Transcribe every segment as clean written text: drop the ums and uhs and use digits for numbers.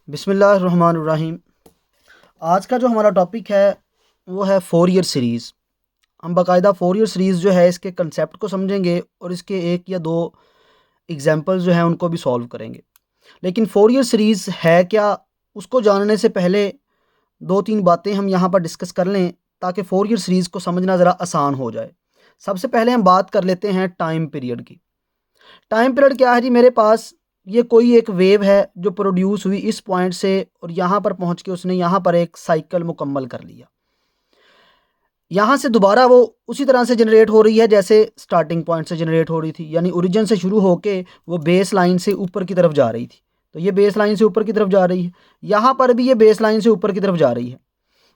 बिस्मिल्लाहिर्रहमानिर्रहीम। आज का जो हमारा टॉपिक है वो है फोरियर सीरीज़। हम बाकायदा फोरियर सीरीज़ जो है इसके कंसेप्ट को समझेंगे और इसके एक या दो एग्जांपल्स जो हैं उनको भी सॉल्व करेंगे। लेकिन फोरियर सीरीज़ है क्या, उसको जानने से पहले दो तीन बातें हम यहाँ पर डिस्कस कर लें ताकि फोरियर सीरीज़ को समझना ज़रा आसान हो जाए। सबसे पहले हम बात कर लेते हैं टाइम पीरियड की। टाइम पीरियड क्या है जी? मेरे पास ये कोई एक वेव है जो प्रोड्यूस हुई इस पॉइंट से और यहाँ पर पहुँच के उसने यहाँ पर एक साइकिल मुकम्मल कर लिया। यहाँ से दोबारा वो उसी तरह से जनरेट हो रही है जैसे स्टार्टिंग पॉइंट से जनरेट हो रही थी, यानी ओरिजिन से शुरू होके वो बेस लाइन से ऊपर की तरफ जा रही थी। तो ये बेस लाइन से ऊपर की तरफ जा रही है, यहाँ पर भी ये बेस लाइन से ऊपर की तरफ जा रही है।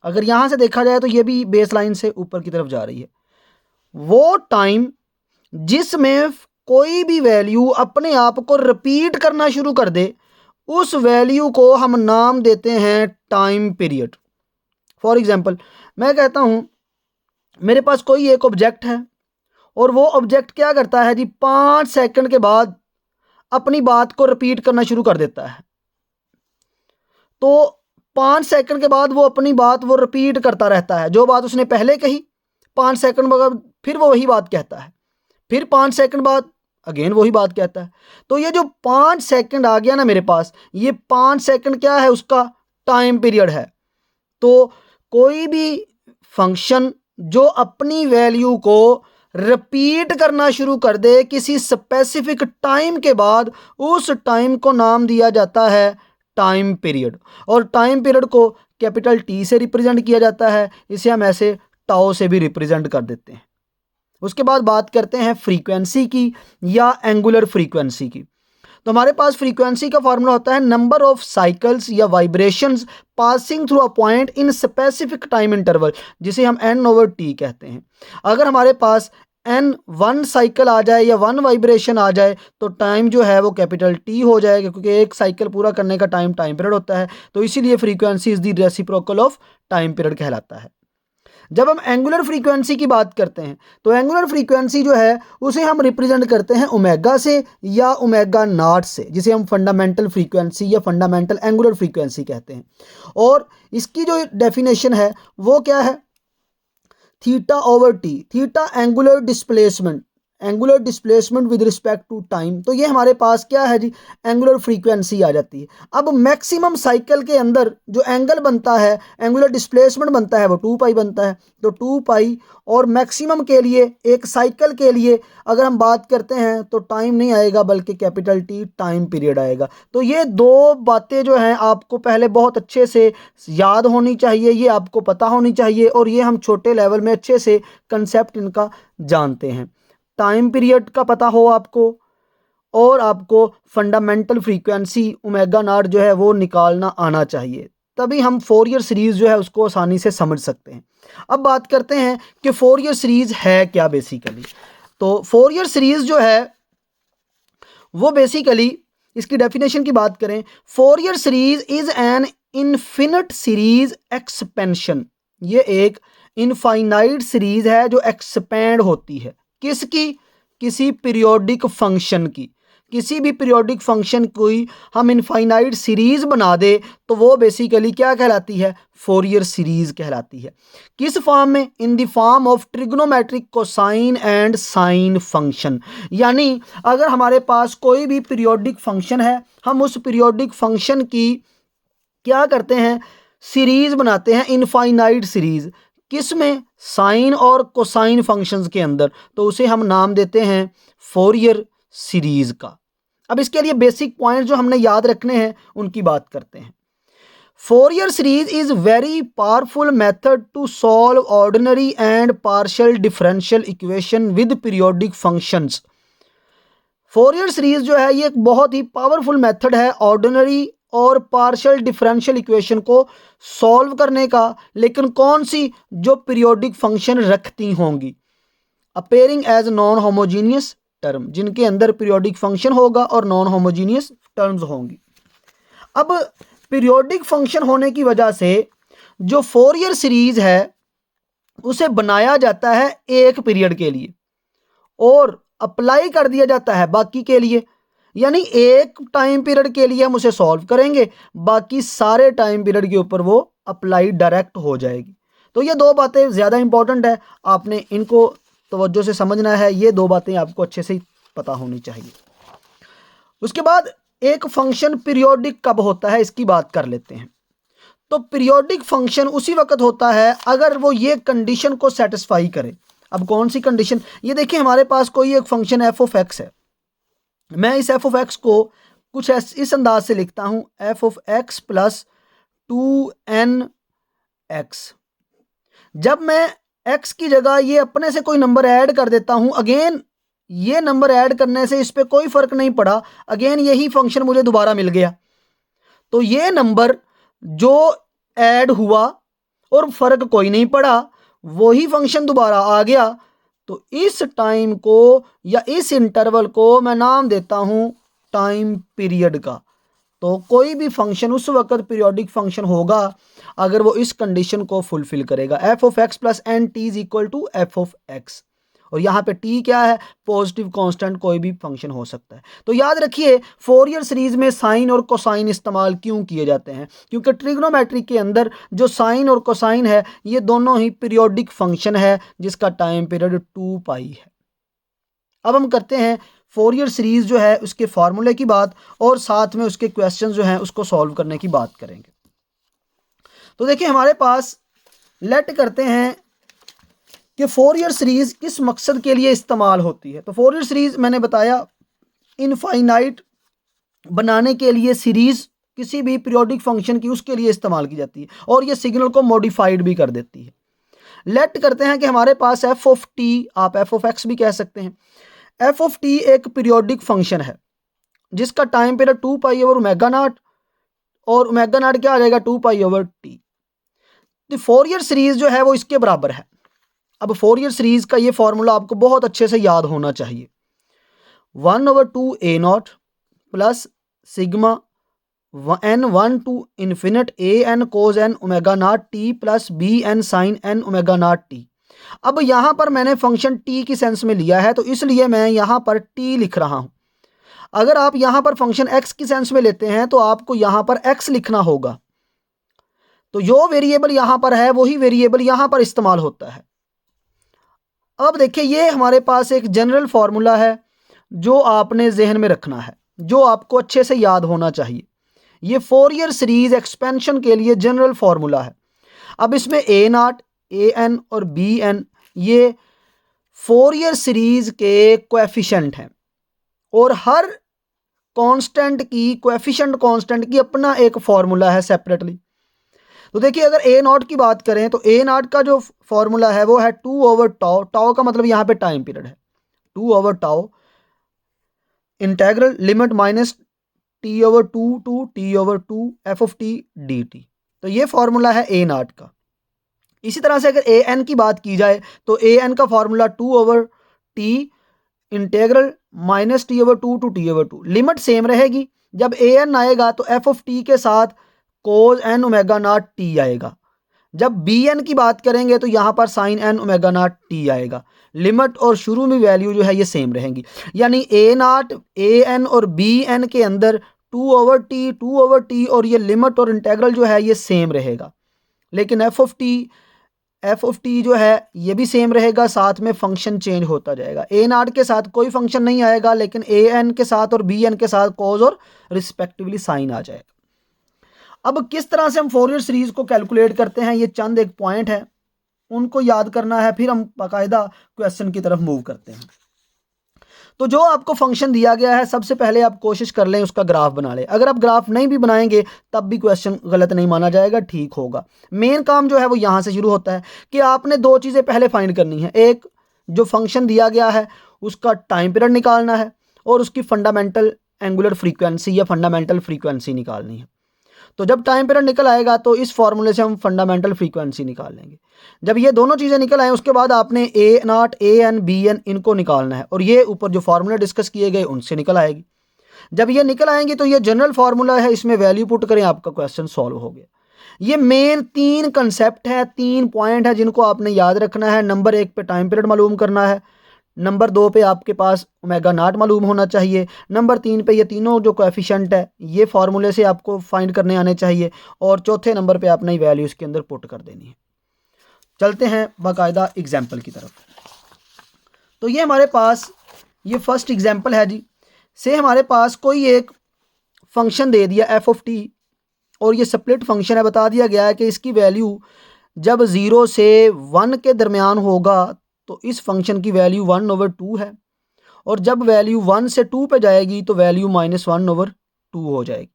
अगर यहाँ से देखा जाए तो ये भी बेस लाइन से ऊपर की तरफ जा रही है। वो टाइम जिसमें कोई भी वैल्यू अपने आप को रिपीट करना शुरू कर दे, उस वैल्यू को हम नाम देते हैं टाइम पीरियड। फॉर एग्जांपल, मैं कहता हूँ मेरे पास कोई एक ऑब्जेक्ट है और वो ऑब्जेक्ट क्या करता है जी, 5 सेकंड के बाद अपनी बात को रिपीट करना शुरू कर देता है। तो 5 सेकंड के बाद वो अपनी बात वो रिपीट करता रहता है। जो बात उसने पहले कही 5 सेकंड बाद फिर वो वही बात कहता है, फिर 5 सेकंड बाद अगेन वही बात कहता है। तो ये जो 5 सेकंड आ गया ना मेरे पास, ये 5 सेकंड क्या है, उसका टाइम पीरियड है। तो कोई भी फंक्शन जो अपनी वैल्यू को रिपीट करना शुरू कर दे किसी स्पेसिफिक टाइम के बाद, उस टाइम को नाम दिया जाता है टाइम पीरियड। और टाइम पीरियड को कैपिटल टी से रिप्रेजेंट किया जाता है, इसे हम ऐसे टाउ से भी रिप्रेजेंट कर देते हैं। उसके बाद बात करते हैं फ्रीक्वेंसी की या एंगुलर फ्रीक्वेंसी की। तो हमारे पास फ्रीक्वेंसी का फार्मूला होता है नंबर ऑफ साइकिल्स या vibrations passing through a point in specific time interval, जिसे हम n/t कहते हैं। अगर हमारे पास n 1 साइकिल आ जाए या 1 वाइब्रेशन आ जाए तो टाइम जो है वो कैपिटल टी हो जाएगा, क्योंकि एक साइकिल पूरा करने का टाइम पीरियड होता है। तो इसीलिए frequency is the reciprocal of time period कहलाता है। जब हम एंगुलर फ्रीक्वेंसी की बात करते हैं तो एंगुलर फ्रीक्वेंसी जो है उसे हम रिप्रेजेंट करते हैं ओमेगा से या ओमेगा नॉट से, जिसे हम फंडामेंटल फ्रीक्वेंसी या फंडामेंटल एंगुलर फ्रीक्वेंसी कहते हैं। और इसकी जो डेफिनेशन है वो क्या है, θ/t, theta angular displacement with respect to time. तो ये हमारे पास क्या है जी, एंगुलर फ्रीक्वेंसी आ जाती है। अब मैक्सिमम साइकिल के अंदर जो एंगल बनता है, एंगुलर डिस्प्लेसमेंट बनता है, वो 2π बनता है। तो 2π और मैक्सिमम के लिए एक साइकिल के लिए अगर हम बात करते हैं तो टाइम नहीं आएगा बल्कि कैपिटल टी टाइम पीरियड आएगा। तो ये दो बातें जो हैं आपको पहले बहुत अच्छे से याद होनी चाहिए, ये आपको पता होनी चाहिए और ये हम छोटे लेवल में अच्छे से कंसेप्ट इनका जानते हैं। टाइम पीरियड का पता हो आपको और आपको फंडामेंटल फ्रीक्वेंसी ओमेगा नॉट जो है वो निकालना आना चाहिए, तभी हम फोरियर सीरीज़ जो है उसको आसानी से समझ सकते हैं। अब बात करते हैं कि फोरियर सीरीज़ है क्या बेसिकली। तो फोरियर सीरीज़ जो है वो बेसिकली, इसकी डेफिनेशन की बात करें, Fourier series is an infinite series expansion. ये एक इनफाइनाइट सीरीज़ है जो एक्सपेंड होती है। किसकी? किसी पीरियोडिक फंक्शन की। किसी भी पीरियोडिक फंक्शन कोई हम इनफाइनाइट सीरीज़ बना दे तो वो बेसिकली क्या कहलाती है, फोरियर सीरीज़ कहलाती है। किस फॉर्म में? In the form of trigonometric cosine and sine function. यानी अगर हमारे पास कोई भी पीरियोडिक फंक्शन है, हम उस पीरियोडिक फंक्शन की क्या करते हैं, सीरीज़ बनाते हैं, इनफाइनाइट सीरीज़। किस में? साइन और कोसाइन फंक्शंस के अंदर। तो उसे हम नाम देते हैं फोरियर सीरीज़ का। अब इसके लिए बेसिक पॉइंट जो हमने याद रखने हैं उनकी बात करते हैं। Fourier series is very powerful method to solve ordinary and partial differential equation with periodic functions. Fourier series जो है ये एक बहुत ही पावरफुल मेथड है ऑर्डिनरी और पार्शियल डिफरेंशियल इक्वेशन को सॉल्व करने का। लेकिन कौन सी? जो पीरियोडिक फंक्शन रखती होंगी, appearing as non homogeneous term, जिनके अंदर पीरियोडिक फंक्शन होगा और नॉन होमोजीनियस टर्म्स होंगी। अब पीरियोडिक फंक्शन होने की वजह से जो फोरियर सीरीज है उसे बनाया जाता है एक पीरियड के लिए और अप्लाई कर दिया जाता है बाकी के लिए। यानी एक टाइम पीरियड के लिए हम उसे सॉल्व करेंगे, बाकी सारे टाइम पीरियड के ऊपर वो अप्लाई डायरेक्ट हो जाएगी। तो ये दो बातें ज़्यादा इंपॉर्टेंट है, आपने इनको तवज्जो से समझना है। ये दो बातें आपको अच्छे से पता होनी चाहिए। उसके बाद एक फंक्शन पीरियोडिक कब होता है, इसकी बात कर लेते हैं। तो पीरियोडिक फंक्शन उसी वक्त होता है अगर वो ये कंडीशन को सेटिस्फाई करे। अब कौन सी कंडीशन? ये देखिए, हमारे पास कोई एक फंक्शन एफ ऑफ एक्स है। मैं इस एफ ऑफ एक्स को कुछ इस अंदाज से लिखता हूं, F of X plus 2n x. जब मैं x की जगह ये अपने से कोई नंबर ऐड कर देता हूं, अगेन ये नंबर ऐड करने से इस पर कोई फर्क नहीं पड़ा, अगेन यही फंक्शन मुझे दोबारा मिल गया। तो ये नंबर जो ऐड हुआ और फर्क कोई नहीं पड़ा, वही फंक्शन दोबारा आ गया। तो इस टाइम को या इस इंटरवल को मैं नाम देता हूं टाइम पीरियड का। तो कोई भी फंक्शन उस वक्त पीरियोडिक फंक्शन होगा अगर वो इस कंडीशन को फुलफिल करेगा, F of X plus N T is equal to F of X. और यहाँ पे टी क्या है? पॉजिटिव कांस्टेंट कोई भी फंक्शन हो सकता है। तो याद रखिए, फोरियर सीरीज में साइन और कोसाइन इस्तेमाल क्यों किए जाते हैं? क्योंकि ट्रिग्नोमेट्री के अंदर जो साइन और कोसाइन है ये दोनों ही पीरियोडिक फंक्शन है जिसका टाइम पीरियड 2π है। अब हम करते हैं फोरियर सीरीज जो है उसके फार्मूले की बात, और साथ में उसके क्वेश्चन जो हैं उसको सॉल्व करने की बात करेंगे। तो देखिए, हमारे पास लेट करते हैं कि फोरियर सीरीज किस मकसद के लिए इस्तेमाल होती है। तो फोरियर सीरीज मैंने बताया इनफाइनाइट बनाने के लिए सीरीज किसी भी पीरियोडिक फंक्शन की उसके लिए इस्तेमाल की जाती है, और ये सिग्नल को मॉडिफाइड भी कर देती है। लेट करते हैं कि हमारे पास एफ ऑफ टी, आप एफ ऑफ एक्स भी कह सकते हैं, एफ ऑफ टी एक पीरियोडिक फंक्शन है जिसका time period 2π over omega naught, और ओमेगा नॉट क्या आ जाएगा? 2π ओवर टी। तो फोरियर सीरीज जो है वो इसके बराबर है। अब फोरियर सीरीज का ये फॉर्मूला आपको बहुत अच्छे से याद होना चाहिए, 1/2 a0 plus sigma n1 to infinite an cos n omega naught T plus bn sin n omega naught T. अब यहाँ पर मैंने फंक्शन t की सेंस में लिया है, तो इसलिए मैं यहाँ पर t लिख रहा हूँ। अगर आप यहाँ पर फंक्शन x की सेंस में लेते हैं तो आपको यहाँ पर x लिखना होगा। तो जो वेरिएबल यहाँ पर है वही वेरिएबल यहाँ पर इस्तेमाल होता है। अब देखिए, ये हमारे पास एक जनरल फार्मूला है जो आपने जहन में रखना है, जो आपको अच्छे से याद होना चाहिए। ये फोरियर सीरीज एक्सपेंशन के लिए जनरल फार्मूला है। अब इसमें a0, an और bn ये फोरियर सीरीज के कोएफिशिएंट हैं, और हर कोएफिशिएंट कांस्टेंट की अपना एक फार्मूला है सेपरेटली। तो देखिए, अगर a0 की बात करें तो a0 का जो फॉर्मूला है वो है 2/टाउ। टाउ का मतलब यहाँ पे टाइम पीरियड है, 2/टाउ integral limit minus t/2 to t/2 F of T D T. तो ये फॉर्मूला है a0 का। इसी तरह से अगर an की बात की जाए तो an का formula 2/t integral minus t/2 to t/2। Limit same रहेगी। जब an आएगा तो एफ ऑफ टी के साथ cos n omega naught T आएगा। जब bn की बात करेंगे तो यहाँ पर sin n omega naught T आएगा। लिमिट और शुरू में वैल्यू जो है ये सेम रहेंगी, यानी a0, an और bn के अंदर 2/t और ये लिमिट और इंटेग्रल जो है ये सेम रहेगा। लेकिन एफ ऑफ टी जो है ये भी सेम रहेगा, साथ में फंक्शन चेंज होता जाएगा। a0 के साथ कोई फंक्शन नहीं आएगा, लेकिन an के साथ और bn के साथ cos और रिस्पेक्टिवली साइन आ जाएगा। अब किस तरह से हम फोरियर सीरीज को कैलकुलेट करते हैं, ये चंद एक पॉइंट है, उनको याद करना है, फिर हम बाकायदा क्वेश्चन की तरफ मूव करते हैं। तो जो आपको फंक्शन दिया गया है सबसे पहले आप कोशिश कर लें उसका ग्राफ बना लें। अगर आप ग्राफ नहीं भी बनाएंगे तब भी क्वेश्चन गलत नहीं माना जाएगा, ठीक होगा। मेन काम जो है वो यहाँ से शुरू होता है कि आपने दो चीज़ें पहले फाइंड करनी है। एक, जो फंक्शन दिया गया है उसका टाइम पीरियड निकालना है, और उसकी फंडामेंटल एंगुलर फ्रीक्वेंसी या फंडामेंटल फ्रीक्वेंसी निकालनी है। तो जब टाइम पीरियड निकल आएगा तो इस फॉर्मूले से हम फंडामेंटल फ्रीक्वेंसी निकाल लेंगे। जब ये दोनों चीज़ें निकल आए उसके बाद आपने a0, an, bn इनको निकालना है, और ये ऊपर जो फार्मूले डिस्कस किए गए उनसे निकल आएगी। जब ये निकल आएंगे तो ये जनरल फार्मूला है, इसमें वैल्यू पुट करें, आपका क्वेश्चन सॉल्व हो गया। ये मेन 3 कंसेप्ट है, 3 पॉइंट है जिनको आपने याद रखना है। नंबर 1 पे टाइम पीरियड मालूम करना है, नंबर 2 पे आपके पास ओमेगा नॉट मालूम होना चाहिए। नंबर 3 पे ये तीनों जो कोएफिशिएंट है ये फार्मूले से आपको फाइंड करने आने चाहिए। और चौथे नंबर पे आपने वैल्यू इसके अंदर पुट कर देनी है। चलते हैं बाकायदा एग्जाम्पल की तरफ। तो ये हमारे पास ये फर्स्ट एग्जाम्पल है जी। से हमारे पास कोई एक फंक्शन दे दिया एफ ऑफ टी और ये स्प्लिट फंक्शन है। बता दिया गया है कि इसकी वैल्यू जब 0 से 1 के दरमियान होगा तो इस फंक्शन की वैल्यू 1/2 है, और जब वैल्यू 1 से 2 पे जाएगी तो वैल्यू -1/2 हो जाएगी।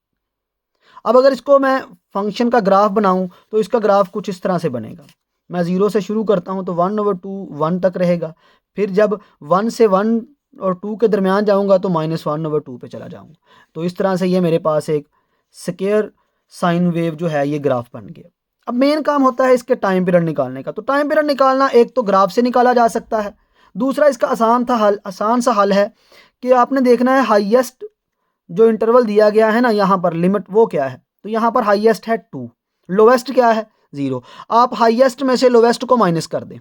अब अगर इसको मैं फंक्शन का ग्राफ बनाऊं तो इसका ग्राफ कुछ इस तरह से बनेगा। मैं 0 से शुरू करता हूं तो 1/2 1 तक रहेगा। फिर जब 1 से 1 और 2 के दरमियान जाऊंगा तो -1/2 पे चला जाऊंगा। तो इस तरह से ये मेरे पास एक स्क्वायर साइन वेव जो है ये ग्राफ बन गया। अब मेन काम होता है इसके टाइम पीरियड निकालने का। तो टाइम पीरियड निकालना एक तो ग्राफ से निकाला जा सकता है, दूसरा इसका आसान सा हल है कि आपने देखना है हाईएस्ट जो इंटरवल दिया गया है ना यहाँ पर लिमिट वो क्या है। तो यहाँ पर हाईएस्ट है 2, लोवेस्ट क्या है 0। आप हाईएस्ट में से लोवेस्ट को माइनस कर दें,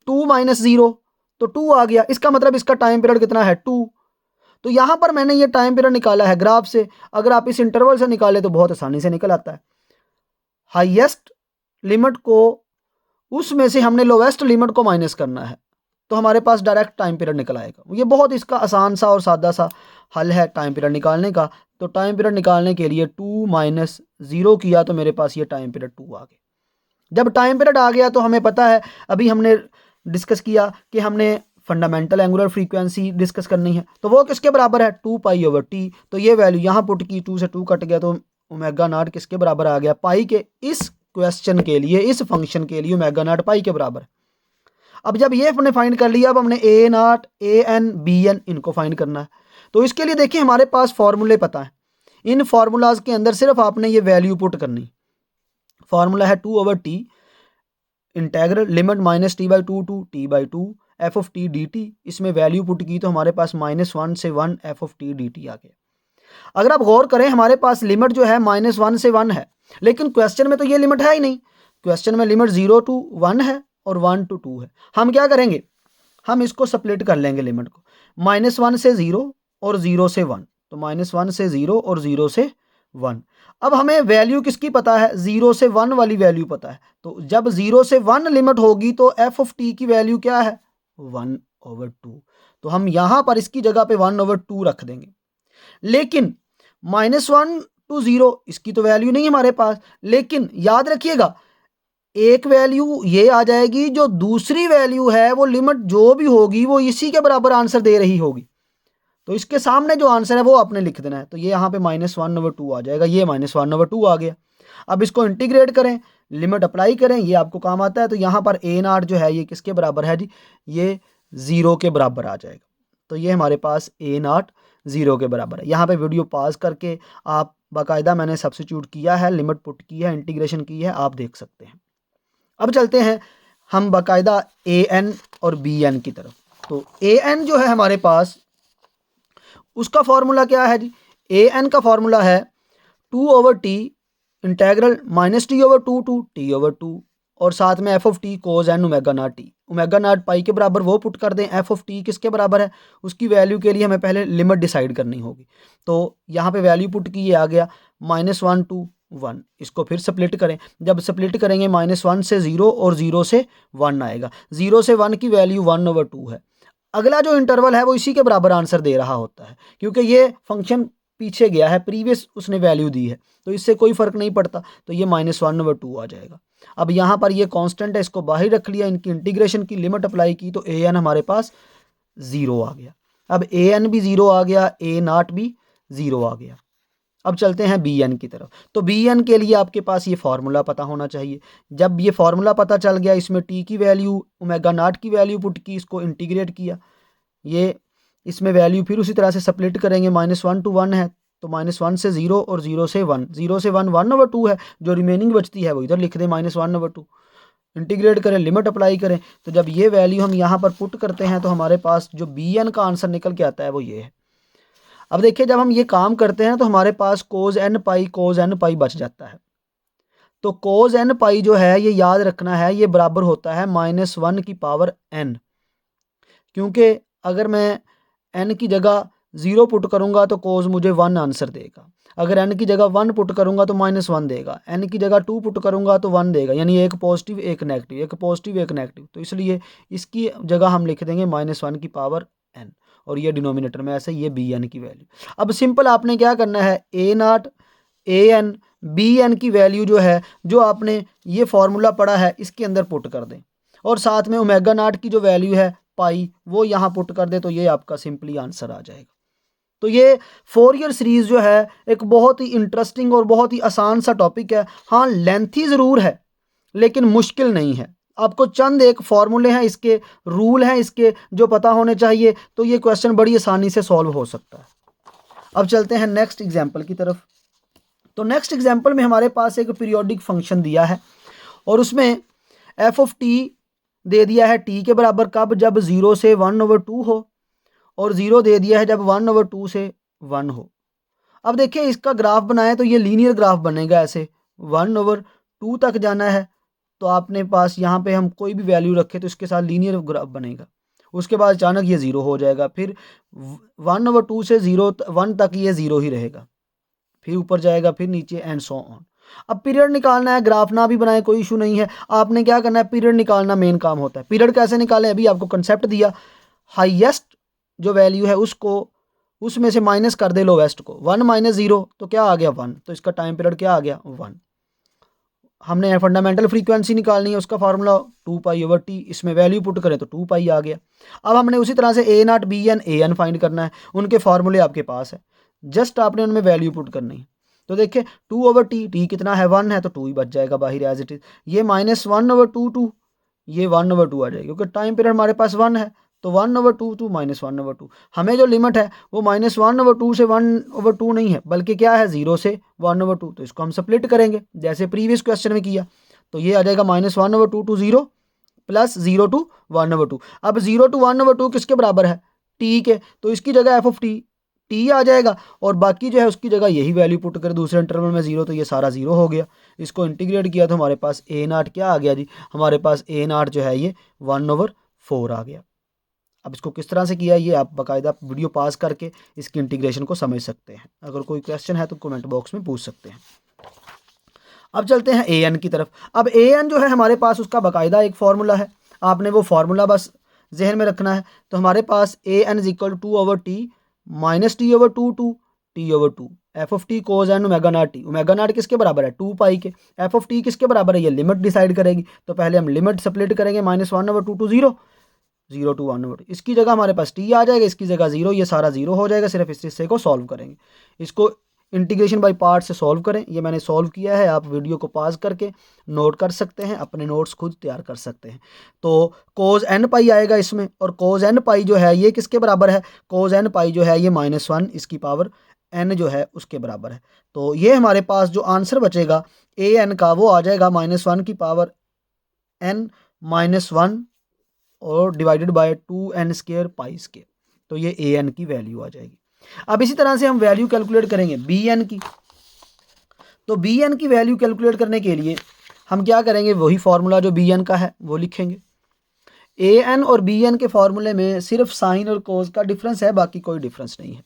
2 - 0 तो 2 आ गया। इसका मतलब इसका टाइम पीरियड कितना है 2। तो यहाँ पर मैंने ये टाइम पीरियड निकाला है ग्राफ से। अगर आप इस इंटरवल से निकाले तो बहुत आसानी से निकल आता है। हाईएस्ट लिमिट को उसमें से हमने लोवेस्ट लिमिट को माइनस करना है तो हमारे पास डायरेक्ट टाइम पीरियड निकल आएगा। ये बहुत इसका आसान सा और सादा सा हल है टाइम पीरियड निकालने का। तो टाइम पीरियड निकालने के लिए 2 - 0 किया तो मेरे पास ये टाइम पीरियड 2 आ गया। जब टाइम पीरियड आ गया तो हमें पता है, अभी हमने डिस्कस किया कि हमने फंडामेंटल एंगुलर फ्रीक्वेंसी डिस्कस करनी है। तो वो किसके बराबर है 2π/t। तो ये वैल्यू यहाँ पुट की, 2 से 2 कट गया तो ओमेगा नॉट किसके बराबर आ गया पाई के। इस क्वेश्चन के लिए इस फंक्शन के लिए ओमेगा नॉट पाई के बराबर। अब जब ये हमने फाइंड कर लिया, अब हमने A naught A N B N इनको फाइंड करना है। तो इसके लिए देखिए हमारे पास फॉर्मूले पता है। इन फार्मूलाज के अंदर सिर्फ आपने ये वैल्यू पुट करनी। फार्मूला है 2/t integral limit -t/2 to t/2 F of T D T. इसमें वैल्यू पुट की तो हमारे पास -1 से 1 F of T D T आ गया। अगर आप गौर करें हमारे पास लिमिट जो है -1 से 1 है, लेकिन क्वेश्चन में तो ये लिमिट है ही नहीं। क्वेश्चन में लिमिट 0 to 1 है और 1 to 2 है। हम क्या करेंगे, हम इसको स्प्लिट कर लेंगे लिमिट को, -1 से 0 और 0 से 1। तो -1 से 0 और 0 से 1। अब हमें वैल्यू किसकी पता है, 0 से 1 वाली वैल्यू पता है। तो जब 0 से 1 लिमिट होगी तो एफ ऑफ टी की वैल्यू क्या है 1/2। तो हम यहां पर इसकी जगह पे 1/2 रख देंगे। लेकिन -1 to 0 इसकी तो वैल्यू नहीं हमारे पास। लेकिन याद रखिएगा एक वैल्यू ये आ जाएगी, जो दूसरी वैल्यू है वो लिमिट जो भी होगी वो इसी के बराबर आंसर दे रही होगी। तो इसके सामने जो आंसर है वो आपने लिख देना है। तो ये यहाँ पे -1/2 आ जाएगा, ये -1/2 आ गया। अब इसको इंटीग्रेट करें, लिमिट अप्लाई करें, ये आपको काम आता है। तो यहाँ पर ए नॉट जो है ये किसके बराबर है जी, ये 0 के बराबर आ जाएगा। तो ये हमारे पास ए नॉट 0 के बराबर है। यहाँ पे वीडियो पॉज करके आप बाकायदा मैंने सब्स्टिट्यूट किया है, लिमिट पुट की है, इंटीग्रेशन की है, आप देख सकते हैं। अब चलते हैं हम बाकायदा ए एन और बी एन की तरफ। तो ए एन जो है हमारे पास उसका फॉर्मूला क्या है जी, ए एन का फॉर्मूला है 2/t integral -t/2 to t/2 और साथ में F of T cos N omega naught T. Omega naught pi के बराबर वो पुट कर दें, एफ ऑफ टी किसके बराबर है, उसकी वैल्यू के लिए हमें पहले लिमिट डिसाइड करनी होगी। तो यहाँ पे वैल्यू पुट की, ये आ गया -1 to 1। इसको फिर स्प्लिट करें, जब स्प्लिट करेंगे -1 से 0 और 0 से 1 आएगा। 0 से 1 की वैल्यू 1/2 है। अगला जो इंटरवल है वो इसी के बराबर आंसर दे रहा होता है, क्योंकि ये फंक्शन पीछे गया है, प्रीवियस उसने वैल्यू दी है, तो इससे कोई फर्क नहीं पड़ता। तो ये -1/2 आ जाएगा। अब यहाँ पर ये कांस्टेंट है, इसको बाहर रख लिया, इनकी इंटीग्रेशन की, लिमिट अप्लाई की तो ए एन हमारे पास 0 आ गया। अब ए एन भी 0 आ गया, ए नॉट भी 0 आ गया। अब चलते हैं बी एन की तरफ। तो बी एन के लिए आपके पास ये फार्मूला पता होना चाहिए। जब ये फार्मूला पता चल गया, इसमें टी की वैल्यू ओमेगा नॉट की वैल्यू पुट की, इसको इंटीग्रेट किया, ये इसमें वैल्यू फिर उसी तरह से स्प्लिट करेंगे, -1 to 1 है तो -1 से 0 और 0 से 1। 0 से 1 1/2 है, जो रिमेनिंग बचती है वो इधर लिख दें -1/2। इंटीग्रेट करें, लिमिट अप्लाई करें। तो जब ये वैल्यू हम यहाँ पर पुट करते हैं तो हमारे पास जो बी एन का आंसर निकल के आता है वो ये है। अब देखिए जब हम ये काम करते हैं तो हमारे पास कोज एन पाई बच जाता है। तो कोज एन पाई जो है ये याद रखना है, ये बराबर होता है -1 की पावर n। क्योंकि अगर मैं n की जगह 0 पुट करूँगा तो कोस मुझे 1 आंसर देगा, अगर n की जगह 1 पुट करूँगा तो -1 देगा, n की जगह 2 पुट करूँगा तो 1 देगा, यानी एक पॉजिटिव एक नेगेटिव, एक पॉजिटिव एक नेगेटिव। तो इसलिए इसकी जगह हम लिख देंगे -1 की पावर n, और ये डिनोमिनेटर में ऐसे ये bn की वैल्यू। अब सिंपल आपने क्या करना है, a0 an bn की वैल्यू जो है, जो आपने ये फार्मूला पढ़ा है इसके अंदर पुट कर दें, और साथ में ओमेगा नॉट की जो वैल्यू है पाई वो यहाँ पुट कर दे, तो ये आपका सिंपली आंसर आ जाएगा। तो ये फोरियर सीरीज़ जो है एक बहुत ही इंटरेस्टिंग और बहुत ही आसान सा टॉपिक है। हाँ, लेंथी ज़रूर है लेकिन मुश्किल नहीं है। आपको चंद एक फॉर्मूले हैं, इसके रूल हैं इसके जो पता होने चाहिए, तो ये क्वेश्चन बड़ी आसानी से सॉल्व हो सकता है। अब चलते हैं नेक्स्ट एग्जाम्पल की तरफ। तो नेक्स्ट एग्जाम्पल में हमारे पास एक पीरियोडिक फंक्शन दिया है और उसमें एफ ऑफ टी दे दिया है टी के बराबर कब, जब 0 से 1/2 हो, और 0 दे दिया है जब 1/2 से 1 हो। अब देखिए इसका ग्राफ बनाएं तो ये लीनियर ग्राफ बनेगा, ऐसे 1/2 तक जाना है तो आपने पास यहाँ पे हम कोई भी वैल्यू रखे तो इसके साथ लीनियर ग्राफ बनेगा। उसके बाद अचानक ये 0 हो जाएगा, फिर 1/2 से 1 तक ये 0 ही रहेगा, फिर ऊपर जाएगा, फिर नीचे, एंड सो ऑन। अब पीरियड निकालना है, ग्राफ ना भी बनाए कोई इशू नहीं है, आपने क्या करना है, पीरियड निकालना मेन काम होता है। पीरियड कैसे निकालें, अभी आपको कंसेप्ट दिया, हाईएस्ट जो वैल्यू है उसको उसमें से माइनस कर दे लोवेस्ट को, 1 - 0 तो क्या आ गया 1, तो इसका टाइम पीरियड क्या आ गया 1। हमने फंडामेंटल फ्रीक्वेंसी निकालनी है, उसका फार्मूला 2π/t, इसमें वैल्यू पुट करें तो 2π आ गया। अब हमने उसी तरह से a0 bn an फाइंड करना है, उनके फार्मूले आपके पास है, जस्ट आपने उनमें वैल्यू पुट करनी है। तो देखिए 2/t, t कितना है 1 है तो 2 ही बच जाएगा बाहर एज इट इज, ये -1/2 ये 1/2 आ जाएगी, क्योंकि टाइम पीरियड हमारे पास 1 है, तो 1/2 टू -1/2, हमें जो लिमिट है वो -1/2 से 1/2 नहीं है, बल्कि क्या है 0 से 1/2। तो इसको हम स्प्लिट करेंगे जैसे प्रीवियस क्वेश्चन में किया, तो ये आ जाएगा -1/2 टू 0 प्लस 0 टू 1/2। अब 0 टू 1/2 किसके बराबर है, टी के, तो इसकी जगह एफ ऑफ टी आ जाएगा, और बाकी जो है उसकी जगह यही वैल्यू पुट कर दूसरे इंटरवल में 0, तो ये सारा 0 हो गया। इसको इंटीग्रेट किया तो हमारे पास a0 क्या आ गया जी, हमारे पास a0 जो है ये 1/4 आ गया। अब इसको किस तरह से किया ये आप बाकायदा वीडियो पास करके इसकी इंटीग्रेशन को समझ सकते हैं, अगर कोई क्वेश्चन है तो कमेंट बॉक्स में पूछ सकते हैं। अब चलते हैं an की तरफ। अब an जो है हमारे पास उसका बाकायदा एक फार्मूला है, आपने वो फार्मूला बस जहन में रखना है। तो हमारे पास an = 2/t - t/2 to t/2 F of T cos N omega naught T. Omega naught किसके बराबर है 2π के, एफ ऑफ टी किसके बराबर है, ये लिमिट डिसाइड करेगी। तो पहले हम लिमिट स्प्लिट करेंगे, -1/2 टू 0, 0 टू 1/2, इसकी जगह हमारे पास t आ जाएगा, इसकी जगह 0, ये सारा 0 हो जाएगा। सिर्फ इस हिस्से को सॉल्व करेंगे, इसको इंटीग्रेशन बाय पार्ट से सॉल्व करें। ये मैंने सॉल्व किया है, आप वीडियो को पॉज करके नोट कर सकते हैं, अपने नोट्स खुद तैयार कर सकते हैं। तो कोज एन पाई आएगा इसमें, और कोज एन पाई जो है ये किसके बराबर है, कोज एन पाई जो है ये -1 इसकी पावर n जो है उसके बराबर है। तो ये हमारे पास जो आंसर बचेगा ए एन का वो आ जाएगा -1 की पावर n -1 और डिवाइडेड बाय 2n² पाई²। तो ये ए एन की वैल्यू आ जाएगी। अब इसी तरह से हम वैल्यू कैलकुलेट करेंगे बी एन की। तो बी एन की वैल्यू कैलकुलेट करने के लिए हम क्या करेंगे, वही फार्मूला जो बी एन का है वो लिखेंगे। ए एन और बी एन के फार्मूले में सिर्फ साइन और कोज का डिफरेंस है, बाकी कोई डिफरेंस नहीं है।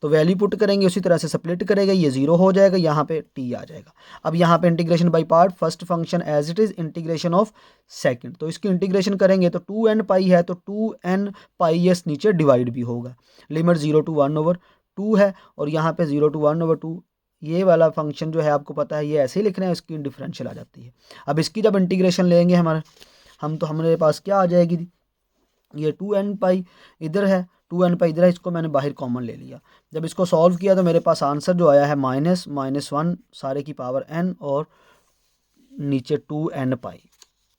तो वैल्यू पुट करेंगे, उसी तरह से स्प्लिट करेंगे, ये 0 हो जाएगा, यहाँ पे t आ जाएगा। अब यहाँ पे integration by part, first function as it is, integration of second. तो इसकी इंटीग्रेशन करेंगे तो 2n पाई है तो 2n पाई s नीचे डिवाइड भी होगा, लिमिट 0 टू 1/2 है, और यहाँ पे 0 टू 1/2 ये वाला फंक्शन जो है आपको पता है ये ऐसे ही लिखना है, इसकी डिफरेंशियल आ जाती है। अब इसकी जब इंटीग्रेशन लेंगे हमारे पास क्या आ जाएगी, ये 2n पाई इधर है, 2n पाई इधर है, इसको मैंने बाहर कॉमन ले लिया। जब इसको सॉल्व किया तो मेरे पास आंसर जो आया है -1 सारे की पावर n और नीचे 2n पाई।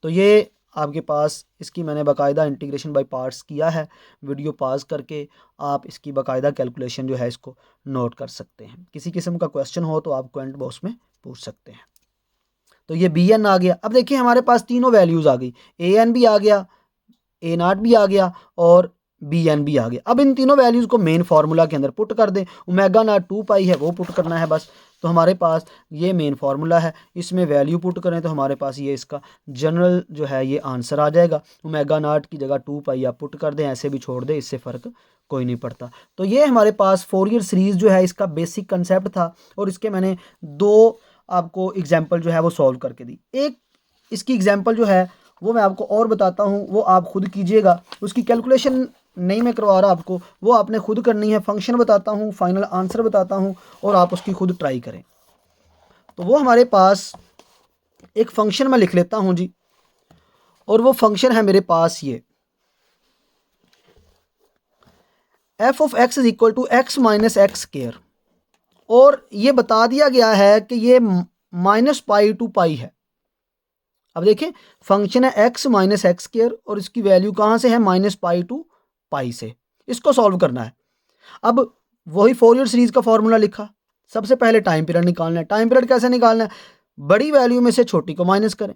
तो ये आपके पास इसकी मैंने बाकायदा इंटीग्रेशन बाय पार्ट्स किया है, वीडियो पॉज करके आप इसकी बाकायदा कैलकुलेशन जो है इसको नोट कर सकते हैं। किसी किस्म का क्वेश्चन हो तो आप कमेंट बॉक्स में पूछ सकते हैं। तो ये बी एन आ गया। अब देखिए हमारे पास तीनों वैल्यूज़ आ गई, ए एन भी आ गया, ए नॉट भी आ गया और बी एन भी आ गया। अब इन तीनों वैल्यूज़ को मेन फार्मूला के अंदर पुट कर दें। ओमेगा नॉट 2π है वो पुट करना है बस, तो हमारे पास ये मेन फार्मूला है, इसमें वैल्यू पुट करें तो हमारे पास ये इसका जनरल जो है ये आंसर आ जाएगा। ओमेगा नॉट की जगह 2 पाई आप पुट कर दें, ऐसे भी छोड़ दें, इससे फ़र्क कोई नहीं पड़ता। तो ये हमारे पास फोरियर सीरीज़ जो है इसका बेसिक कंसेप्ट था और इसके मैंने 2 आपको एग्जाम्पल जो है वो सॉल्व करके दी। एक इसकी एग्जाम्पल जो है वो मैं आपको और बताता हूँ, वो आप खुद कीजिएगा, उसकी कैलकुलेशन नहीं मैं करवा रहा आपको, वो आपने खुद करनी है। फंक्शन बताता हूँ, फाइनल आंसर बताता हूँ और आप उसकी खुद ट्राई करें। तो वो हमारे पास एक फंक्शन मैं लिख लेता हूँ जी, और वो फंक्शन है मेरे पास ये f of x is equal to x minus X square, और ये बता दिया गया है कि ये -पाई टू पाई है। अब देखिए फंक्शन है x माइनस एक्स स्क्वायर और इसकी वैल्यू कहाँ से है, -पाई टू पाई से। इसको सॉल्व करना है। अब वही फोरियर सीरीज का फॉर्मूला लिखा, सबसे पहले टाइम पीरियड निकालना है। टाइम पीरियड कैसे निकालना है, बड़ी वैल्यू में से छोटी को माइनस करें,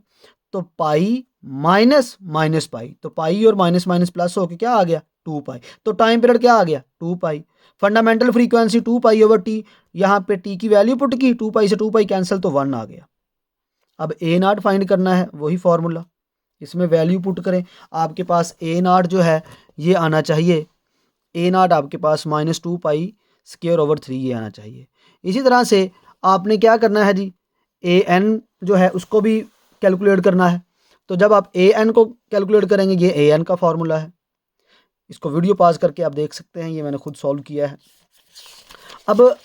तो पाई माइनस माइनस पाई, तो पाई और माइनस माइनस प्लस होके क्या आ गया, 2 पाई। तो टाइम पीरियड क्या आ गया, 2 pi. Fundamental frequency 2 pi over T, यहाँ पे टी की वैल्यू पुट की, 2 पाई से 2 पाई कैंसिल, तो 1 आ गया। अब ए नाट फाइंड करना है, वही फॉर्मूला, इसमें वैल्यू पुट करें। आपके पास ए नाट जो है ये आना चाहिए, ए नाट आपके पास -2 पाई स्क्वायर ओवर 3 ये आना चाहिए। इसी तरह से आपने क्या करना है जी, ए एन जो है उसको भी कैलकुलेट करना है। तो जब आप ए एन को कैलकुलेट करेंगे, ये ए एन का फॉर्मूला है, इसको वीडियो पॉज करके आप देख सकते हैं, ये मैंने खुद सॉल्व किया है। अब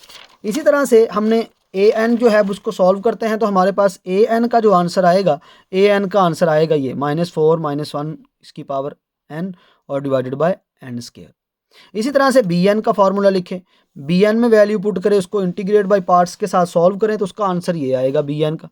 इसी तरह से हमने ए एन जो है उसको सॉल्व करते हैं, तो हमारे पास ए एन का जो आंसर आएगा, ए एन का आंसर आएगा ये -4 -1 इसकी पावर n और डिवाइडेड बाय n स्क्वायर। इसी तरह से बी एन का फार्मूला लिखें, बी एन में वैल्यू पुट करें, उसको इंटीग्रेट बाय पार्ट्स के साथ सॉल्व करें, तो उसका आंसर ये आएगा बी एन का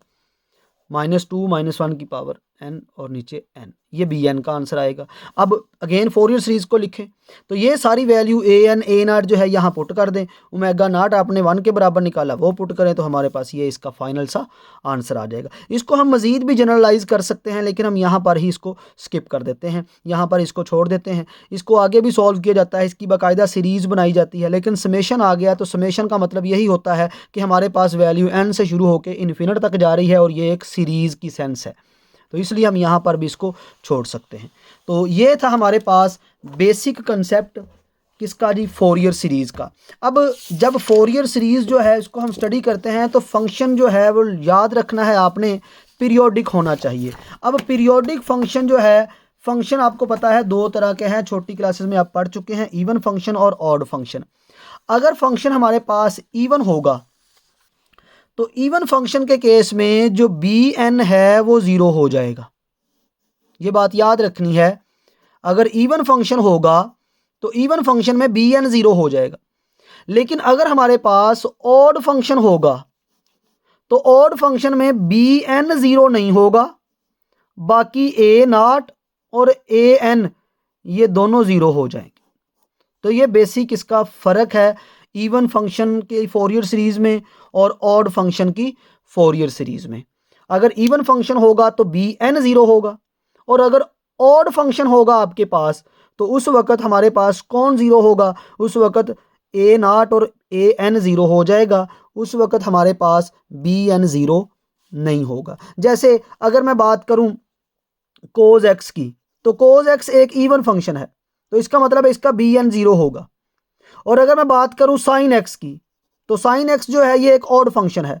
-2 -1 की पावर n और नीचे n, ये बी एन का आंसर आएगा। अब अगेन फोरियर सीरीज को लिखें, तो ये सारी वैल्यू ए एन ए नाट जो है यहाँ पुट कर दें। ओमेगा नाट आपने 1 के बराबर निकाला, वो पुट करें, तो हमारे पास ये इसका फाइनल सा आंसर आ जाएगा। इसको हम मज़ीद भी जनरलाइज कर सकते हैं, लेकिन हम यहाँ पर ही इसको स्किप कर देते हैं, यहाँ पर इसको छोड़ देते हैं। इसको आगे भी सॉल्व किया जाता है, इसकी बाकायदा सीरीज़ बनाई जाती है, लेकिन समेशन आ गया तो समेशन का मतलब यही होता है कि हमारे पास वैल्यू n से शुरू होकर इन्फिनिट तक जा रही है और ये एक सीरीज़ की सेंस है, तो इसलिए हम यहाँ पर भी इसको छोड़ सकते हैं। तो ये था हमारे पास बेसिक कंसेप्ट किसका जी, फोरियर सीरीज़ का। अब जब फोरियर सीरीज़ जो है इसको हम स्टडी करते हैं, तो फंक्शन जो है वो याद रखना है आपने, पीरियोडिक होना चाहिए। अब पीरियोडिक फंक्शन जो है, फंक्शन आपको पता है 2 तरह के हैं, छोटी क्लासेस में आप पढ़ चुके हैं, इवन फंक्शन और ऑड फंक्शन। अगर फंक्शन हमारे पास इवन होगा, तो इवन फंक्शन के केस में जो बी एन है वो 0 हो जाएगा, ये बात याद रखनी है। अगर इवन फंक्शन होगा तो इवन फंक्शन में बी एन 0 हो जाएगा। लेकिन अगर हमारे पास ऑड फंक्शन होगा, तो ऑड फंक्शन में बी एन 0 नहीं होगा, बाकी ए नाट और ए एन ये दोनों 0 हो जाएंगे। तो ये बेसिक इसका फ़र्क है इवन फंक्शन के फोरियर सीरीज़ में और ऑड फंक्शन की फोरियर सीरीज़ में। अगर इवन फंक्शन होगा तो बी एन 0 होगा, और अगर ऑड फंक्शन होगा आपके पास, तो उस वक़्त हमारे पास कौन 0 होगा, उस वक़्त ए नाट और ए एन 0 हो जाएगा, उस वक़्त हमारे पास बी एन 0 नहीं होगा। जैसे अगर मैं बात करूं कोज एक्स की, तो कोज एक्स एक इवन फंक्शन है, तो इसका मतलब है इसका बी एन 0 होगा। और अगर मैं बात करूं साइन एक्स की, तो साइन एक्स जो है ये एक ऑड फंक्शन है,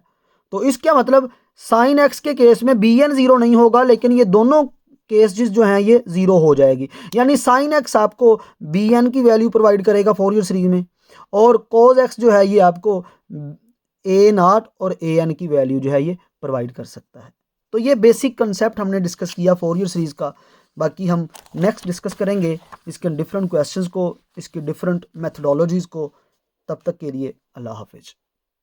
तो इसका मतलब साइन एक्स के केस में बी एन 0 नहीं होगा, लेकिन ये दोनों केसेस जो हैं ये 0 हो जाएगी। यानी साइन एक्स आपको बी एन की वैल्यू प्रोवाइड करेगा फोरियर सीरीज में, और कोज एक्स जो है ये आपको ए नाट और ए एन की वैल्यू जो है ये प्रोवाइड कर सकता है। तो ये बेसिक कंसेप्ट हमने डिस्कस किया फोरियर सीरीज़ का। बाकी हम नेक्स्ट डिस्कस करेंगे इसके डिफरेंट क्वेश्चंस को, इसकी डिफरेंट मेथडोलॉजीज़ को। तब तक के लिए अल्लाह हाफिज़।